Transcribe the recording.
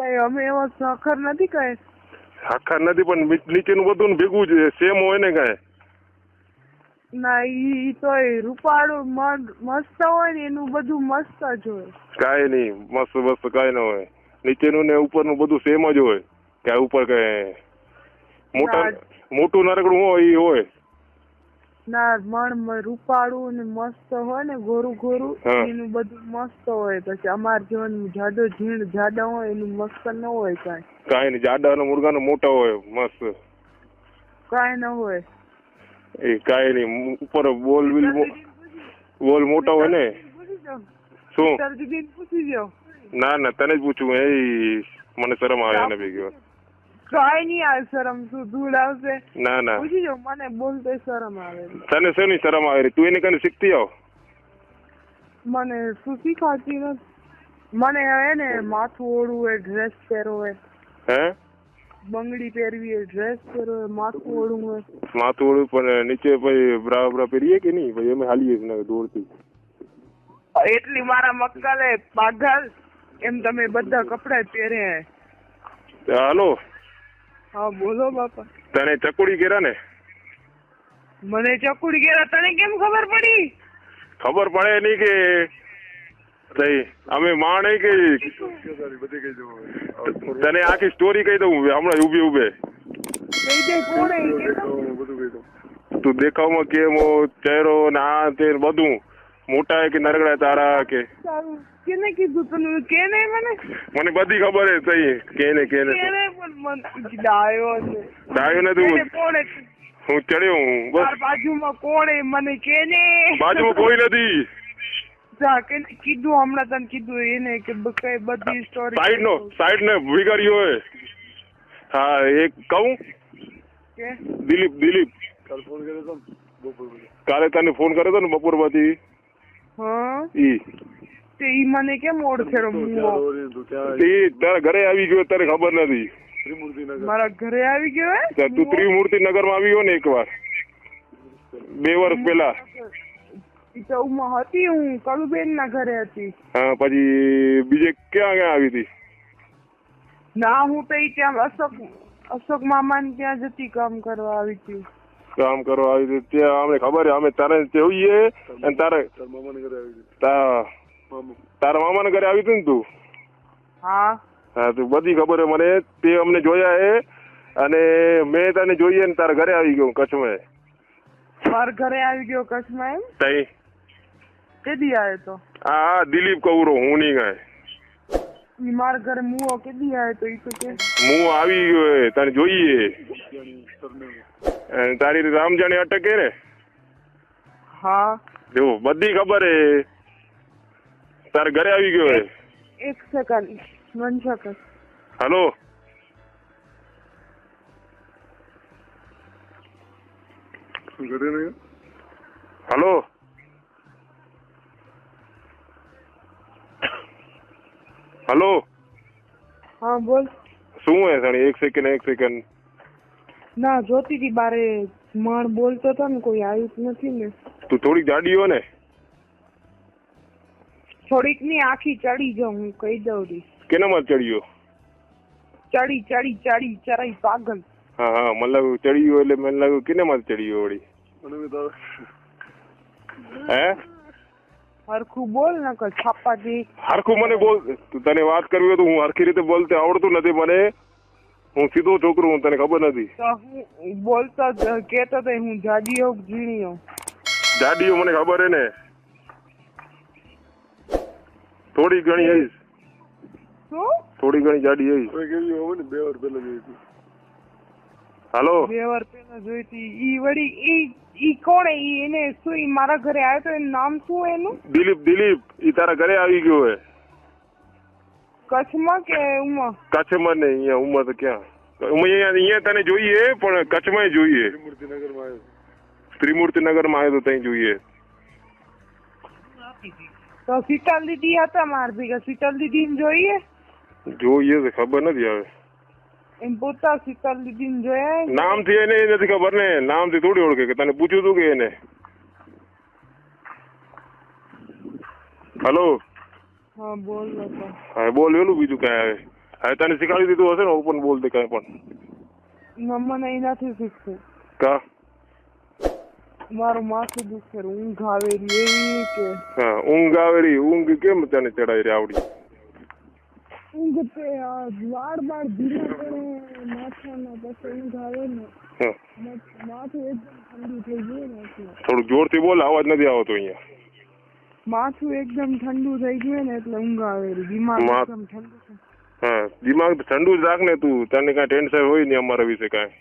કઈ અમે એવા સાખર નથી કઈ. સાખર નથી પણ નીચેનું બધું ભેગું છે સેમ હોય ને કઈ. ના ઈ તો રૂપાળું મસ્ત હોય ને એનું બધું મસ્ત જ હોય. કાંઈ નહીં મસ્ત મસ્ત કાંઈ ના હોય. નીચેનું ને ઉપરનું બધું સેમ જ હોય. કે ઉપર કઈ મોટું નરકડું હોય એ હોય. ના મણ રૂપાળું ને મસ્ત હોય ને ગોરું ગોરું એનું બધું મસ્ત હોય. પછી અમાર જેવાનું જાડો ઝીણ જાડા હોય એનું મસ્ત ન હોય કાંઈ. કાંઈ નહીં જાડા અને મુર્ગા મોટા હોય મસ્ત. કાંઈ ન હોય. એ કાંઈ નહીં ઉપર બોલ મોટા હોય ને. શું પૂછી જાઓ. ના ના તને જ પૂછું એ મને શરમ આવે ને ભેગી. કાંઈ નહીં આવે શરમ. શું ધૂળ આવશે? ના ના પૂછી જાઓ. મને બોલતે શરમ આવે. તને શેની શરમ આવે? તું એને કઈ શીખતી આવ. મને શું શીખવાતી નથી. મને એને માથું ઓળવું હોય ડ્રેસ પહેરવો હોય. હે બંગડી પહેરવી હોય ડ્રેસ પહેરવો હોય માથું ઓળવું હોય. માથું ઓળવું પણ નીચે પછી બ્રા પહેરીએ કે નહીં? પછી અમે હાલીએ ને દોડતી. એટલી મારા મક્કલે પાગલ એમ તમે બધા કપડા પહેરે. હાલો. હા બોલો બાપા. તને ચકુડી કેરા ને? મને ચકુડી કેરા તને કેમ ખબર પડી? ખબર પડે નહીં કે સહી અમે માણ કે તને આખી સ્ટોરી કહી દઉં હમણાં ઉભે ઉભે. કહી દે કોણ તું દેખાવમાં કેમ ચહેરો ને આ તે બધું મોટા કે નરગડા તારા કે કેને કીધું તને? કેને મને બધી ખબર હે સહી. કેને ડાયો ને તું હું ચડ્યો હું બસ. બાજુમાં કોણ મને કેને? બાજુમાં કોઈ નથી. કીધું હમણાં તને કીધું એને કે કઈ બધી સ્ટોરી સાઈડ ને વિગાડ્યો હે. હા એક કહું દિલીપ કાલે તને ફોન કર્યો હતો ને બપોર પછી. હા ઈ મને કેમ ઓળખેલો? તારા ઘરે આવી ગયો તારે ખબર નથી? મારા ઘરે આવી ગયો? તું ત્રિમૂર્તિ નગર માં આવી ગયો ને એકવાર 2 વર્ષ પહેલા. હતી હું કલુબેન ના ઘરે હતી. હા પછી બીજે ક્યાં આવી હતી? ના હું તો ત્યાં અશોક મામા ને ત્યાં જતી કામ કરવા આવી હતી. કામ કરવા આવી હતી ત્યાં અમને ખબર હે. અમે તારે જોઈએ અને તારા મામા ને ઘરે આવી હતી ને તું? હા હા તું બધી ખબર હે મને. તે અમને જોયા હે અને મેં તને જોઈએ ને તારા ઘરે આવી ગયો કચ્છમાં. મારા ઘરે આવી ગયો કચ્છમાં એમ? તઈ કેદી આવ્યો તો? હા દિલીપ કૌરો હું નહીં ગાય. મારા ઘરે મુઓ કેદી આવ્યો તો? ઈ તો કે હું આવી ગયો તને જોઈએ. તારી રામજાણી અટકે ને? હા જો બધી ખબર હે. તારે ઘરે આવી ગયો હે. એક second 1 second. Hello hello hello. હા બોલ. શું હે સણી? એક સેકન્ડ. ના જોતી હતી બારે મણ બોલતો હતો ને કોઈ આવ્યું નથી ને. તું થોડીક જાડી હો ને? થોડીક ની આખી ચડી જાઉં હું કહી દઉં રી. કેનામાં ચડ્યો? ચડી પાગલ. હા મને લાગ્યું ચડ્યો એટલે મને લાગ્યું કેનામાં ચડ્યો વળી. હે હરખું બોલ ને કે છાપા દે. હરખું મને બોલ. તને વાત કરવી હોય તો હું હરખી રીતે બોલતે આવડતું નથી મને. હું સીધો છોકરો હું તને ખબર નથી. તો હું બોલતો કેતો તો હું જાડી હોઉં ઝીણી હોઉં? જાડી મને ખબર હે ને. થોડી ઘણી હઈશ. શું? થોડી ઘણી જાડી હઈશ. 2 વર્ષ પહેલા જોઈ હતી. હાલો 2 વર્ષ પહેલા જોઈ હતી. ઈ વળી ઈ કોણ? એને શું ઈ મારા ઘરે આવ્યો તો એનું નામ શું એનું? દિલીપ. ઈ તારા ઘરે આવી ગયો હે. કચ્છમાં કે ઉમા? કચ્છમાં ને અહીંયા ઉમા તો ક્યાં? અહીંયા તને જોઈએ પણ કચ્છમાં જોઈએ. ત્રિમૂર્તિનગર માં આવ્યો તો ત્યાં જોઈએ. તો શીતલ દીદી હતા માર ભેગા. શીતલ દીદી ને જોઈએ તો ખબર નથી હવે. એમ પૂછતા શીતલ દીદી ને જોયા? નામ થી એને નથી ખબર ને. નામ થી થોડી ઓળખે કે તને પૂછ્યું તું કે એને? હલો હા બોલ. હા બોલ. એલું બીજું કઈ આવે? હવે તને શીખવાડી દીધું હશે ને ઓપન બોલ દે કાંઈ પણ. મને એ નથી શીખતું. કા મારું માથું દુખે, ઊંઘ આવેલી એવી કે. હા ઊંઘ આવેલી, ઊંઘ કેમ તને ચડાઈ રે આવડી? ઊંઘ તે વાળ બાળ ધીરા પડે માથાના, પછી ઊંઘ આવે ને માથું એકદમ ઠંડુ થઈ ગયું ને એટલે. થોડુંક જોરથી બોલ, અવાજ નથી આવતો અહીંયા. માથું એકદમ ઠંડુ થઈ ગયું ને એટલે ઊંઘ આવેલી, દિમાગ એકદમ ઠંડુ. હા દિમાગ ઠંડુ જ રાખ ને તું, તને કાંઈ ટેન્શન હોય નહીં અમારા વિશે કાંઈ.